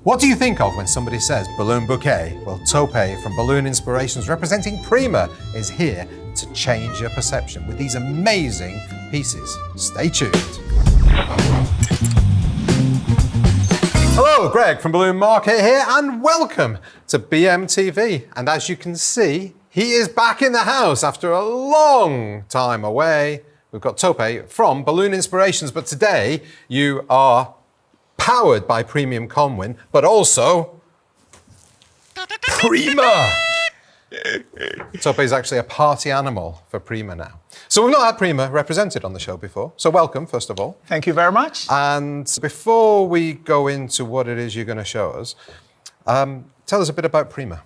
What do you think of when somebody says balloon bouquet? Well, Tope from Balloon Inspirations, representing Prima, is here to change your perception with these amazing pieces. Stay tuned. Hello, Greg from Balloon Market here, and welcome to BMTV. And as you can see, he is back in the house after a long time away. We've got Tope from Balloon Inspirations, but today you are powered by premium Conwin, but also Prima. Tope is actually a party animal for Prima now. So we've not had Prima represented on the show before, so welcome, first of all. Thank you very much. And before we go into what it is you're going to show us, tell us a bit about Prima.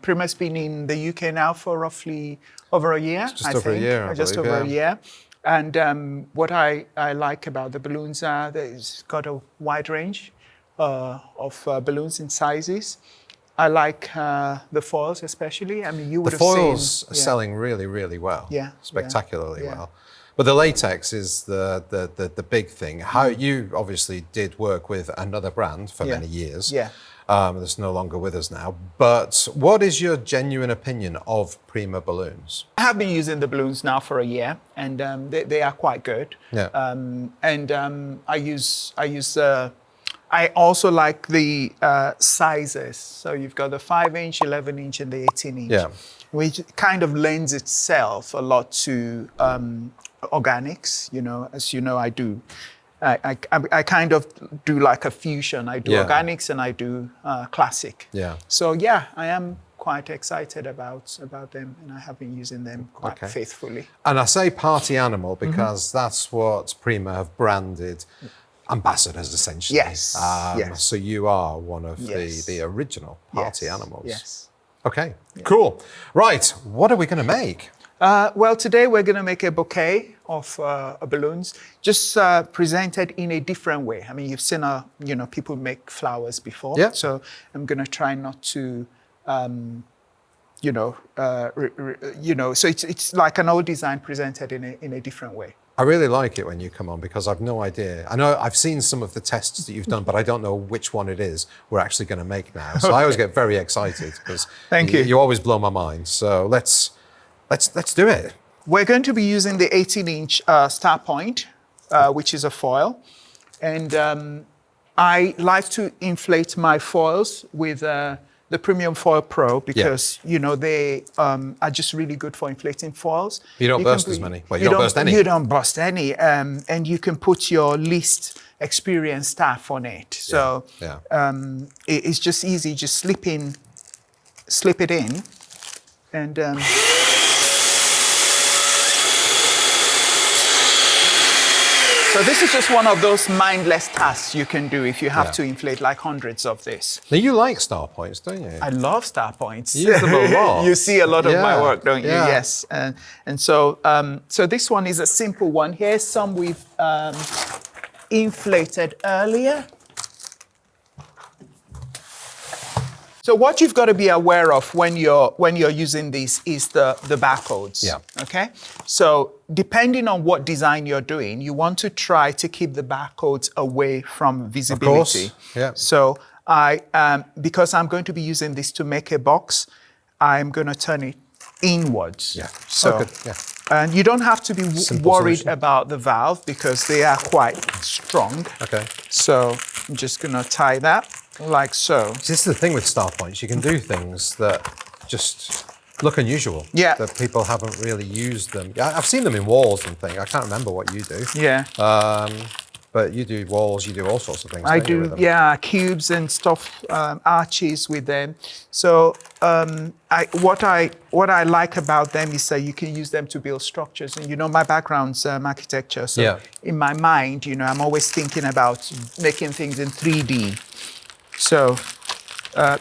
Prima's been in the UK now for roughly over a year, Just over a year, I Just believe, over a year. And what I like about the balloons are that it's got a wide range of balloons in sizes. I like the foils especially. I mean, you would have seen... The foils are selling really, really well. Yeah. Spectacularly well. But the latex is the big thing. How you obviously did work with another brand for many years. Yeah. That's no longer with us now. But what is your genuine opinion of Prima balloons? I have been using the balloons now for a year, and they are quite good. Yeah. I also like the sizes. So you've got the 5-inch, 11-inch, and the 18-inch. Yeah. Which kind of lends itself a lot to organics. You know, as you know, I do. I kind of do like a fusion. I do organics and I do classic. Yeah. So yeah, I am quite excited about them, and I have been using them quite faithfully. And I say party animal because that's what Prima have branded ambassadors, essentially. Yes. Yes. So you are one of the original party animals. Yes. Okay, cool. Right, what are we going to make? Well, today we're going to make a bouquet of balloons, just presented in a different way. I mean, you've seen, people make flowers before. Yeah. So I'm going to try not to, so it's like an old design presented in a different way. I really like it when you come on because I've no idea. I know I've seen some of the tests that you've done, but I don't know which one it is we're actually going to make now. So I always get very excited because you always blow my mind. So let's do it. We're going to be using the 18-inch star point, which is a foil. And I like to inflate my foils with the Premium Foil Pro because, they are just really good for inflating foils. You don't burst as many. Well, you don't burst any. You don't burst any. And you can put your least experienced staff on it. So it's just easy. Just slip it in. And... So this is just one of those mindless tasks you can do if you have to inflate like hundreds of this. Now you like star points, don't you? I love star points. You use them a lot. You see a lot of my work, don't you? Yes. And so this one is a simple one. Here's some we've inflated earlier. So what you've got to be aware of when you're using this is the barcodes. Yeah. Okay. So depending on what design you're doing, you want to try to keep the barcodes away from visibility. Of course. Yeah. So because I'm going to be using this to make a box, I'm going to turn it inwards. Yeah. So. And you don't have to be worried about the valve because they are quite strong. Okay. So I'm just going to tie that. Like so. This is the thing with star points. You can do things that just look unusual. Yeah. That people haven't really used them. I've seen them in walls and things. I can't remember what you do. Yeah. But you do walls, you do all sorts of things. I do, with them? Cubes and stuff, arches with them. So what I like about them is that you can use them to build structures. And my background's architecture. So in my mind, I'm always thinking about making things in 3D. So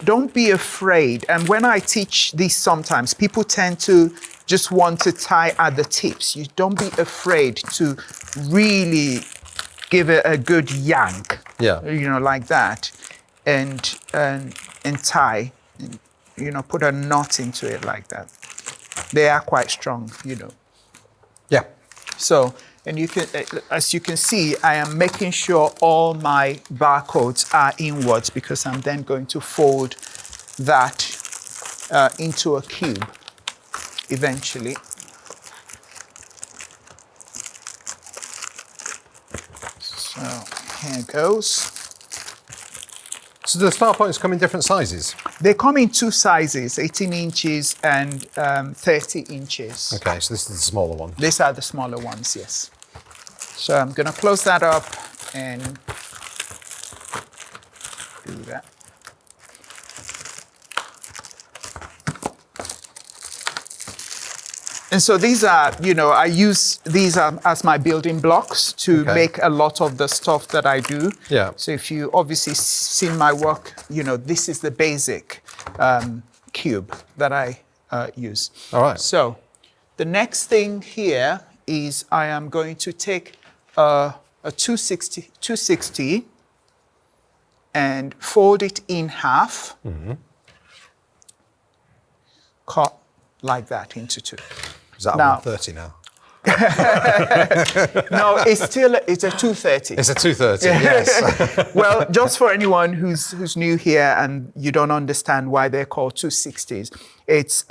don't be afraid. And when I teach this sometimes, people tend to just want to tie at the tips. You don't be afraid to really give it a good yank. Yeah. Like that. And tie, put a knot into it like that. They are quite strong, Yeah. So And you can, as you can see, I am making sure all my barcodes are inwards because I'm then going to fold that into a cube eventually. So here goes. So the star points come in different sizes? They come in two sizes, 18 inches and 30 inches. Okay, so this is the smaller one. These are the smaller ones, yes. So I'm going to close that up and do that. And so these are, you know, I use these as my building blocks to make a lot of the stuff that I do. Yeah. So if you obviously seen my work, you know, this is the basic cube that I use. All right. So the next thing here is I am going to take a 260 and fold it in half. Cut like that into two. Is that now, 130 now? No, it's a 230. It's a 230, yes. Well, just for anyone who's new here and you don't understand why they're called 260s, it's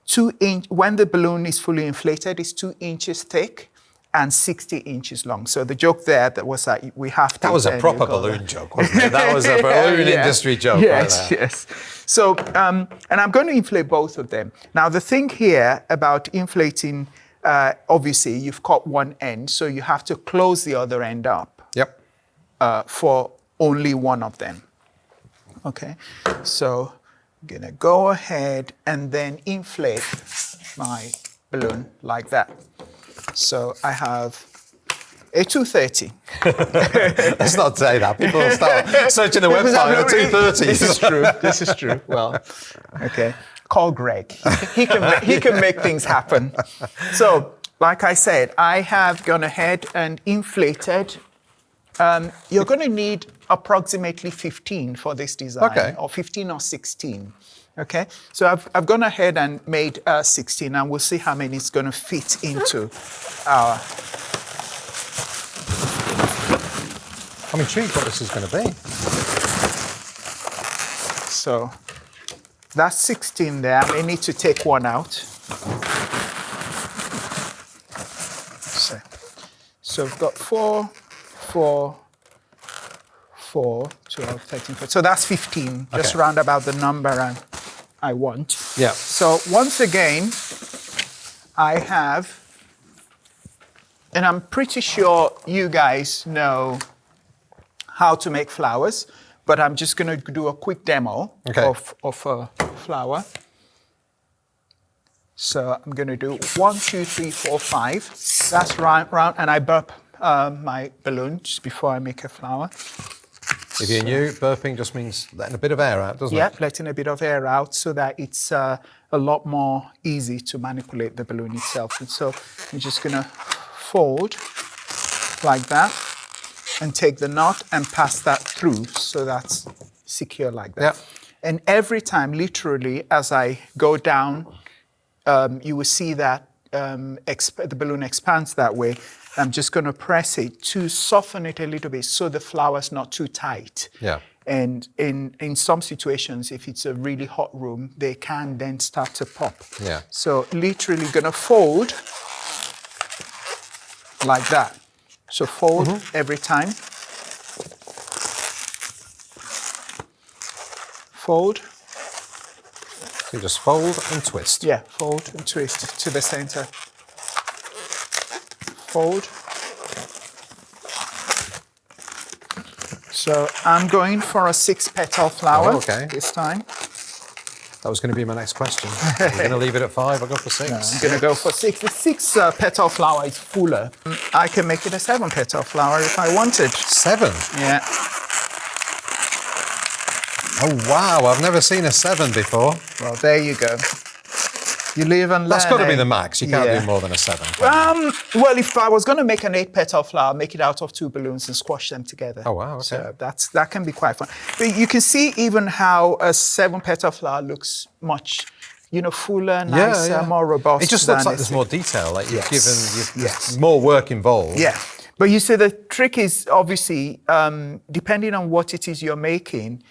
2 inch, when the balloon is fully inflated, it's 2 inches thick and 60 inches long. So the joke there that was that we have to... That was a proper balloon joke, wasn't it? That was a balloon industry joke right there. Yes. So, and I'm going to inflate both of them. Now, the thing here about inflating, obviously, you've cut one end, so you have to close the other end up. Yep. For only one of them. Okay. So, I'm going to go ahead and then inflate my balloon like that. So, I have a 230. Let's not say that. People will start searching the website for 230. This is true. This is true. Well, okay. Call Greg. He can make things happen. So, like I said, I have gone ahead and inflated. You're going to need approximately 15 for this design, or 15 or 16. Okay, so I've gone ahead and made 16, and we'll see how many it's going to fit into our. I'm intrigued what this is going to be. So that's 16 there. I may need to take one out. So we've got 4, 12, 13, 14. So that's 15, just round about the number I want. Yeah. So once again, I have, and I'm pretty sure you guys know how to make flowers, but I'm just going to do a quick demo of a flower. So I'm going to do 1, 2, 3, 4, 5. That's round, and I burp my balloon just before I make a flower. If you're new, burping just means letting a bit of air out, doesn't it? Yeah, letting a bit of air out so that it's a lot more easy to manipulate the balloon itself. And so I'm just going to fold like that and take the knot and pass that through so that's secure like that. Yeah. And every time, literally, as I go down, you will see that the balloon expands that way. I'm just going to press it to soften it a little bit so the flower's not too tight. Yeah. And in some situations, if it's a really hot room, they can then start to pop. Yeah. So literally going to fold like that. So fold every time. Fold. So you just fold and twist. Yeah, fold and twist to the center. Fold. So I'm going for a 6-petal flower this time. That was going to be my next question. You're going to leave it at 5, I'll go for 6. No, I'm going to go for 6. The 6-petal flower is fuller. I can make it a 7-petal flower if I wanted. 7? Yeah. Oh, wow, I've never seen a 7 before. Well, there you go. You live and learn. That's got to be the max. You can't do more than a 7. Well, if I was going to make an 8-petal flower, make it out of 2 balloons and squash them together. Oh, wow, okay. So that can be quite fun. But you can see even how a 7-petal flower looks much fuller, nicer, more robust. It just looks like there's more detail, like you've Yes. more work involved. Yeah. But you see, the trick is obviously, depending on what it is you're making,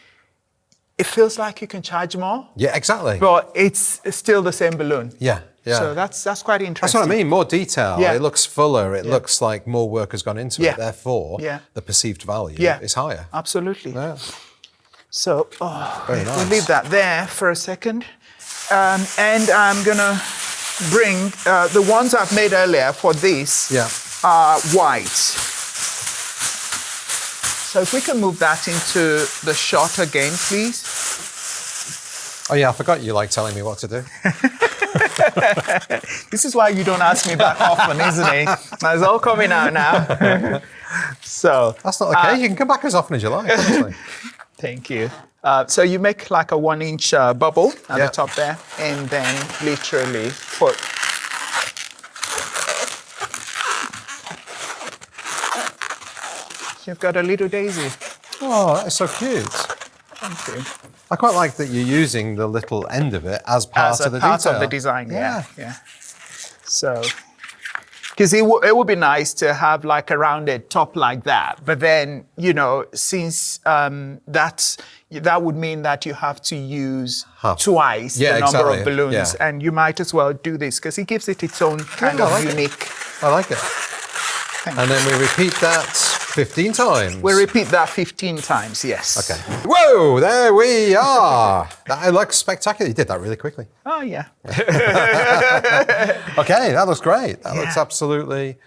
it feels like you can charge more. Yeah, exactly. But it's still the same balloon. Yeah, yeah. So that's quite interesting. That's what I mean, more detail. Yeah. It looks fuller. It looks like more work has gone into it. Therefore, the perceived value is higher. Absolutely. Yeah. So Very nice. we'll leave that there for a second. And I'm going to bring the ones I've made earlier for this are white. So if we can move that into the shot again, please. Oh yeah, I forgot you like telling me what to do. This is why you don't ask me back often, isn't it? It's all coming out now. So that's not the case. You can come back as often as you like, honestly. Thank you. So you make like a 1-inch bubble at the top there, and then literally put. You've got a little daisy. Oh, that is so cute. Thank you. I quite like that you're using the little end of it as part of the part detail. of the design, yeah. So, because it would be nice to have like a rounded top like that, but then, since that would mean that you have to use twice the number of balloons, and you might as well do this because it gives it its own kind of unique. I like it. And then we repeat that 15 times. We repeat that 15 times, yes. Okay. Whoa, there we are. That looks spectacular. You did that really quickly. Oh, yeah. Okay, that looks great. That looks absolutely...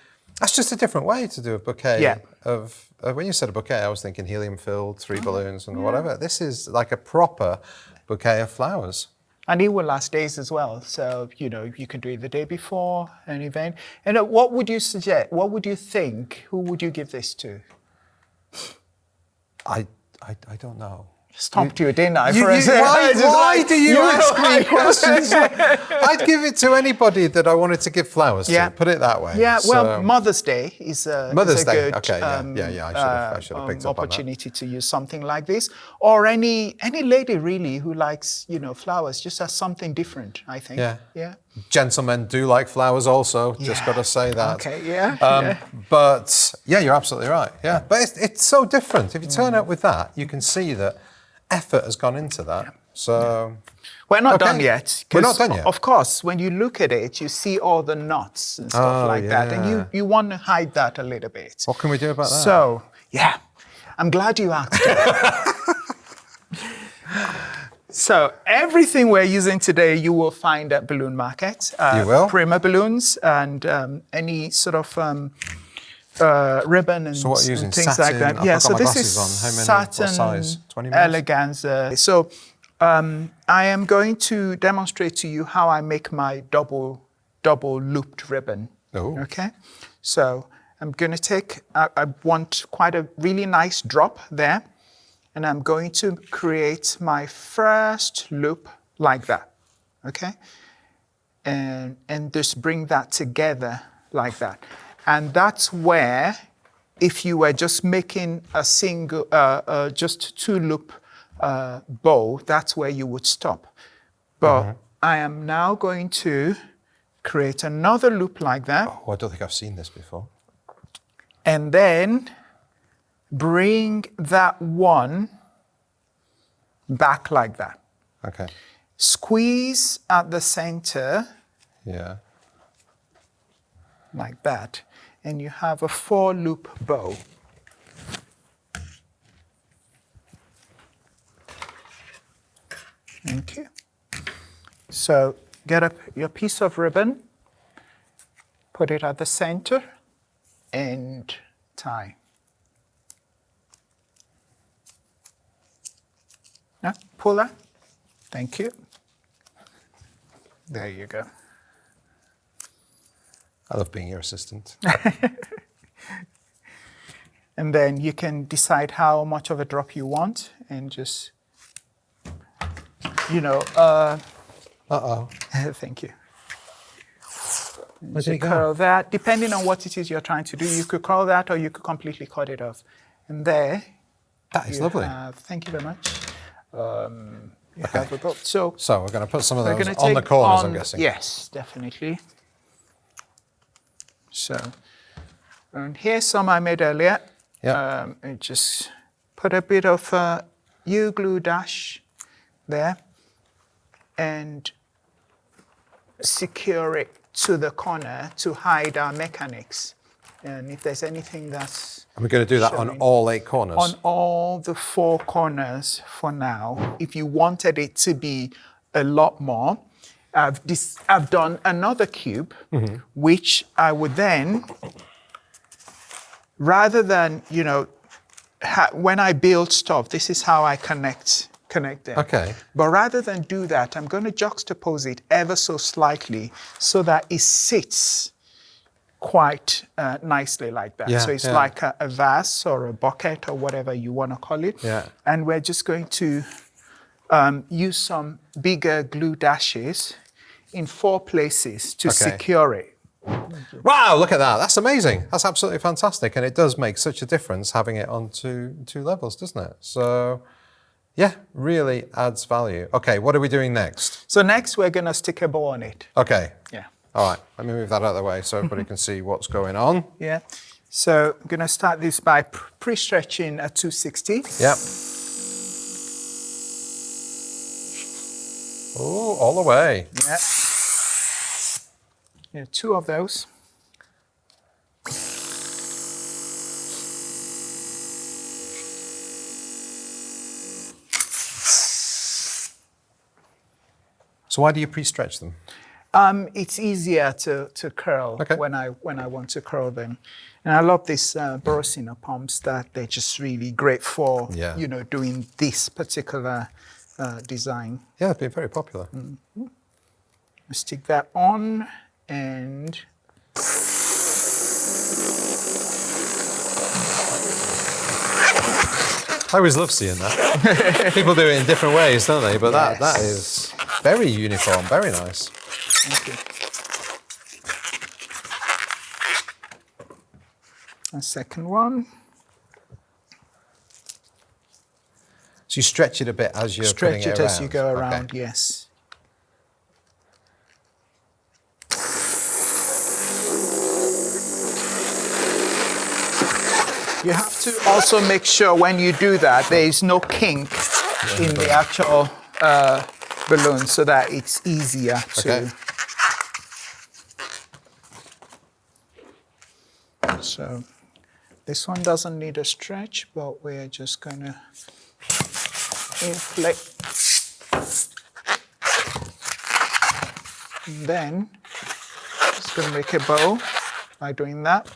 That's just a different way to do a bouquet of... when you said a bouquet, I was thinking helium-filled, 3 balloons and whatever. This is like a proper bouquet of flowers. And it will last days as well. So, you can do it the day before an event. And what would you suggest? What would you think? Who would you give this to? I don't know. Stopped you, didn't I? Why do you ask me questions? I'd give it to anybody that I wanted to give flowers to. Put it that way. Yeah. Well, Mother's Day is a good I should have picked up on opportunity to use something like this, or any lady really who likes flowers, just as something different. I think. Yeah. Gentlemen do like flowers also. Just got to say that. Okay. Yeah. But you're absolutely right. Yeah. But it's so different. If you turn up with that, you can see that effort has gone into that. So we're not done yet. We're not done yet. Of course, when you look at it, you see all the knots and stuff like that, and you want to hide that a little bit. What can we do about that? So I'm glad you asked. So everything we're using today, you will find at Balloon Market. You will? Prima balloons and any sort of ribbon and, so what are you using? Things Satin? like that. Yeah, so this is on. How many, satin what size? 20 eleganza. So I am going to demonstrate to you how I make my double looped ribbon. Oh. Okay. So I'm going to take, I want quite a really nice drop there. And I'm going to create my first loop like that. Okay. And just bring that together like that. And that's where, if you were just making a single, just 2-loop bow, that's where you would stop. But I am now going to create another loop like that. Oh, I don't think I've seen this before. And then bring that one back like that. Okay. Squeeze at the center. Yeah. Like that. And you have a 4-loop bow. Thank you. So get up your piece of ribbon, put it at the center, and tie. Now, pull that. Thank you. There you go. I love being your assistant. And then you can decide how much of a drop you want and just, Uh-oh. Thank you. Where's it Curl that. Depending on what it is you're trying to do, you could curl that or you could completely cut it off. And there. That is lovely. Thank you very much. you have a bowl. So we're going to put some of we're those gonna on the take corners, I'm guessing. Yes, definitely. So, and here's some I made earlier. Yeah. And just put a bit of glue dash there and secure it to the corner to hide our mechanics. And if there's anything that's And we're going to do that on all 8 corners? On all the 4 corners for now. If you wanted it to be a lot more, I've done another cube, which I would then, rather than, when I build stuff, this is how I connect them. Okay. But rather than do that, I'm going to juxtapose it ever so slightly so that it sits quite nicely like that. Yeah, so it's like a vase or a bucket or whatever you want to call it. Yeah. And we're just going to use some bigger glue dashes in 4 places to secure it. Wow, look at that. That's amazing. That's absolutely fantastic. And it does make such a difference having it on two levels, doesn't it? So, yeah, really adds value. Okay, what are we doing next? So next we're going to stick a bow on it. Okay. Yeah. All right, let me move that out of the way so everybody can see what's going on. Yeah. So I'm going to start this by pre-stretching a 260. Yep. Oh, all the way. Yeah. Yeah, 2 of those. So why do you pre-stretch them? It's easier to curl when I want to curl them. And I love these Borosina pumps that they're just really great for, doing this particular design. Yeah, they've been very popular. Stick that on and I always love seeing that. People do it in different ways, don't they? But that is very uniform, very nice. Thank you. A second one. So you stretch it a bit as you're Stretch putting it around. as you go around, Okay. yes. You have to also make sure when you do that there is no kink in the actual balloon so that it's easier to... So this one doesn't need a stretch, but we're just going to inflate. And then just going to make a bow by doing that.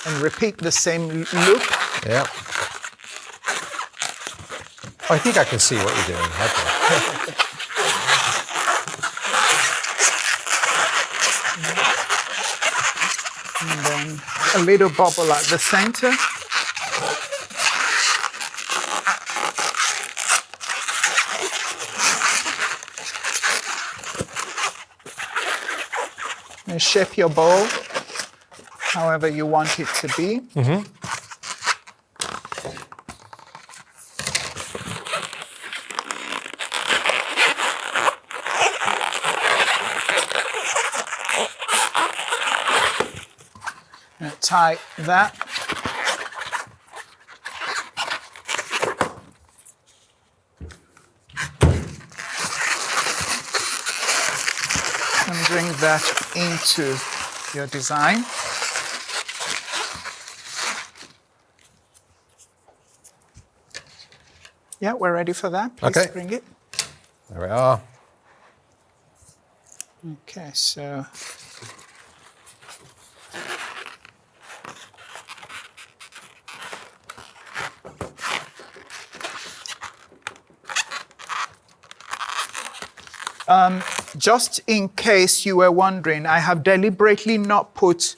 And repeat the same loop. Yeah. I think I can see what you're doing. Okay. And then a little bubble at the center. And shape your bowl however you want it to be. Tie that. And bring that into your design. Yeah, we're ready for that. Please bring it. There we are. Okay, so just in case you were wondering, I have deliberately not put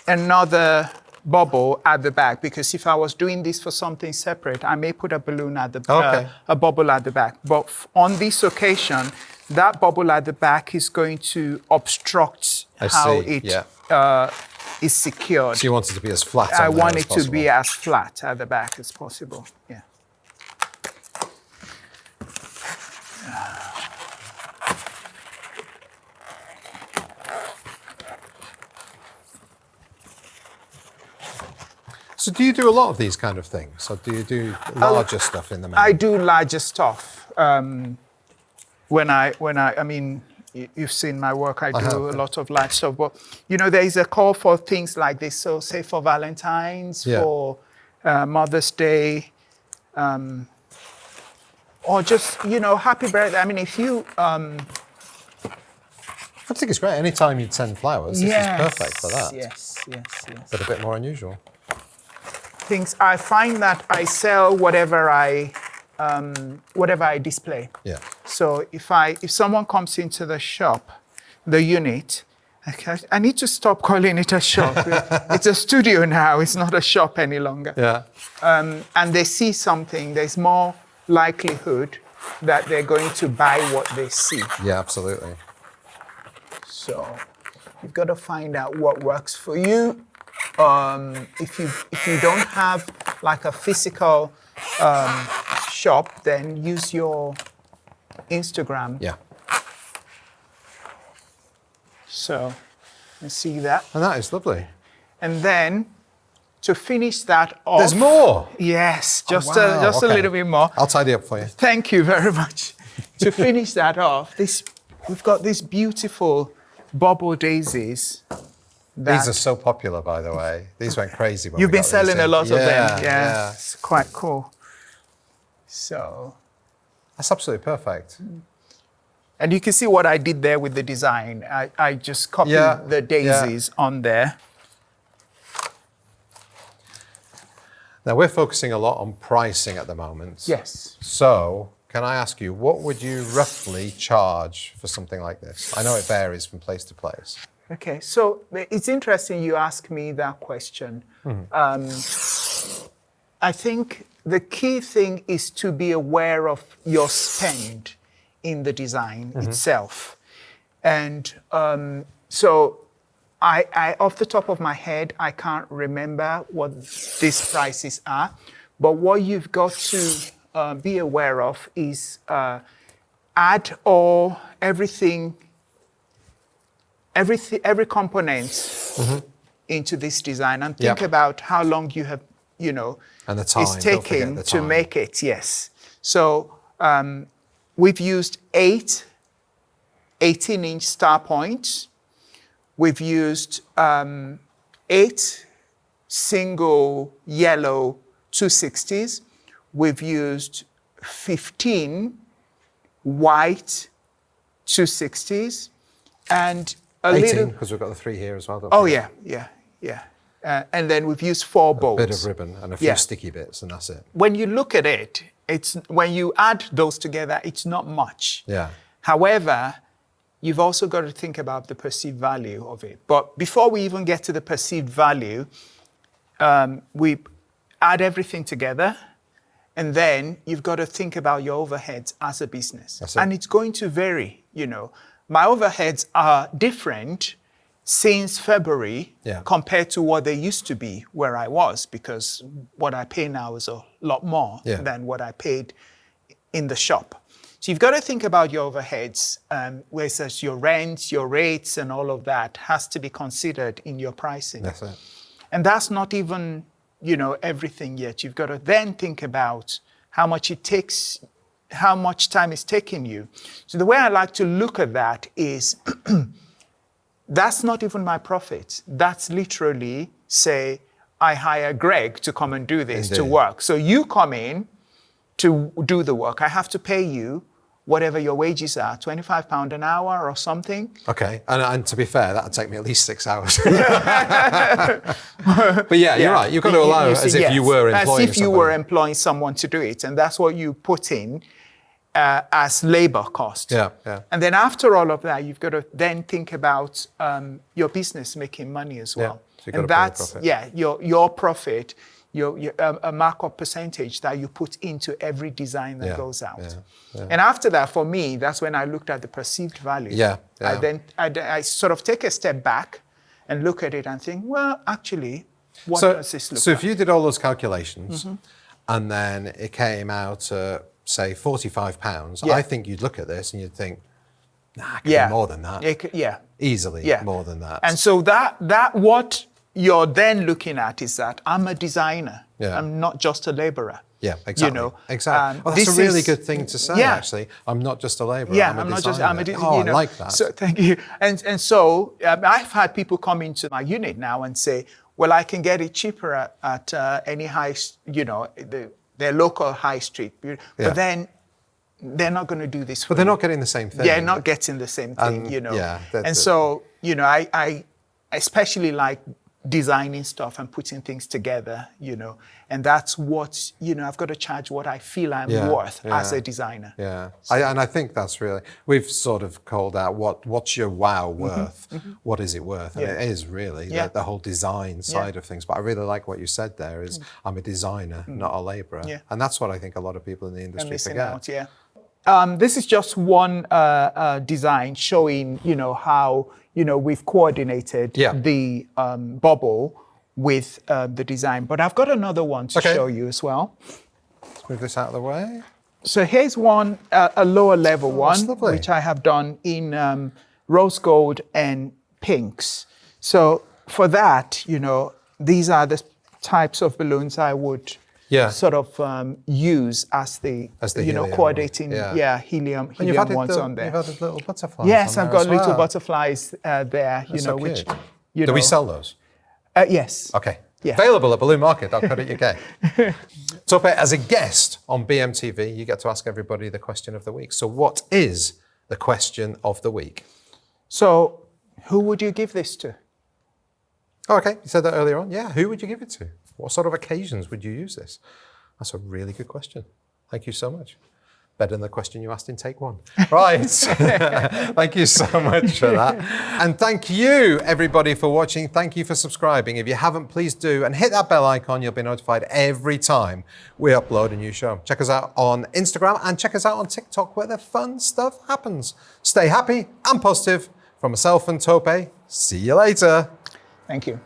another bubble at the back, because if I was doing this for something separate, I may put a balloon at the a bubble at the back. But on this occasion, that bubble at the back is going to obstruct how it is secured. So you want it to be as flat. I want it to be as flat at the back as possible. Yeah. So do you do a lot of these kind of things, or do you do larger stuff in the main? I do larger stuff. I mean, you've seen my work. I do a lot of large stuff. But there is a call for things like this. So, say for Valentine's, for Mother's Day, or just happy birthday. I mean, if you. I think it's great. Anytime you'd send flowers, this is perfect for that. Yes. But a bit more unusual. Things I find that I sell whatever I display. Yeah. So if someone comes into the shop, the unit, I need to stop calling it a shop. It's a studio now. It's not a shop any longer. Yeah. And they see something, there's more likelihood that they're going to buy what they see. Yeah, absolutely. So you've got to find out what works for you. If you don't have like a physical shop, then use your Instagram. Yeah. So you see that. And that is lovely. And then to finish that off. There's more. Yes, just a little bit more. I'll tidy up for you. Thank you very much. To finish that off, we've got these beautiful bubble daisies. These are so popular, by the way. These went crazy. You've been selling a lot of them. Yeah. It's quite cool. So. That's absolutely perfect. And you can see what I did there with the design. I just copied the daisies on there. Now, we're focusing a lot on pricing at the moment. Yes. So, can I ask you, what would you roughly charge for something like this? I know it varies from place to place. Okay, so it's interesting you ask me that question. I think the key thing is to be aware of your spend in the design itself. And so I, off the top of my head, I can't remember what these prices are, but what you've got to be aware of is add every component into this design and think about how long you have, and the time, it's taking to make it, yes. So we've used 8 18-inch star points. We've used 8 single yellow 260s. We've used 15 white 260s and 18, because we've got the 3 here as well. Yeah. And then we've used 4 bolts. A bit of ribbon and a few sticky bits, and that's it. When you look at it, when you add those together, it's not much. Yeah. However, you've also got to think about the perceived value of it. But before we even get to the perceived value, we add everything together, and then you've got to think about your overheads as a business. And it's going to vary, My overheads are different since February compared to what they used to be where I was, because what I pay now is a lot more than what I paid in the shop. So you've got to think about your overheads, where it says your rent, your rates, and all of that has to be considered in your pricing. That's it. And that's not even, everything yet. You've got to then think about how much it takes, how much time it's taking you. So the way I like to look at that is, that's not even my profit. That's literally, say, I hire Greg to come and do this, to work. So you come in to do the work. I have to pay you whatever your wages are, £25 an hour or something. Okay, and to be fair, that'd take me at least 6 hours. But you're right. You've got to allow as if you were employing someone. As if you were employing someone to do it, and that's what you put in as labor cost. Yeah. And then after all of that, you've got to then think about your business making money as well. So So you've got and to pay a that's, profit. your profit, your a markup percentage that you put into every design that goes out. And after that, for me, that's when I looked at the perceived value. I sort of take a step back and look at it and think, well, actually, what does this look like? So if you did all those calculations and then it came out say £45, I think you'd look at this and you'd think, nah, it could be more than that. Easily more than that. And so that what you're then looking at is that I'm a designer. I'm not just a laborer. Yeah, exactly. You know, exactly. Well, that's a really good thing to say, actually. I'm not just a laborer. Yeah, I'm not just. I like that. So thank you. And so I've had people come into my unit now and say, well, I can get it cheaper at any their local high street, but then they're not going to do this. But they're not getting the same thing. They're not getting the same thing, so I especially like designing stuff and putting things together, and that's what, I've got to charge what I feel I'm worth as a designer. Yeah, and I think that's really, we've sort of called out what's your wow worth? What is it worth? And it is really the whole design side of things. But I really like what you said there is I'm a designer, not a laborer. And that's what I think a lot of people in the industry forget. This is just one design showing, how, we've coordinated the bubble with the design. But I've got another one to show you as well. Let's move this out of the way. So here's one, a lower level one, which I have done in rose gold and pinks. So for that, these are the types of balloons I would sort of use as the helium, coordinating helium ones on there. You've added little butterflies. Yes, on I've there got little butterflies there. Which do we sell those? Yes. Okay. Yeah. Available at balloonmarket.co.uk. Tope, as a guest on BMTV, you get to ask everybody the question of the week. So what is the question of the week? So who would you give this to? Oh, okay, you said that earlier on. Yeah, who would you give it to? What sort of occasions would you use this? That's a really good question. Thank you so much. Better than the question you asked in take one. Right. Thank you so much for that. And thank you, everybody, for watching. Thank you for subscribing. If you haven't, please do. And hit that bell icon. You'll be notified every time we upload a new show. Check us out on Instagram and check us out on TikTok, where the fun stuff happens. Stay happy and positive. From myself and Tope, see you later. Thank you.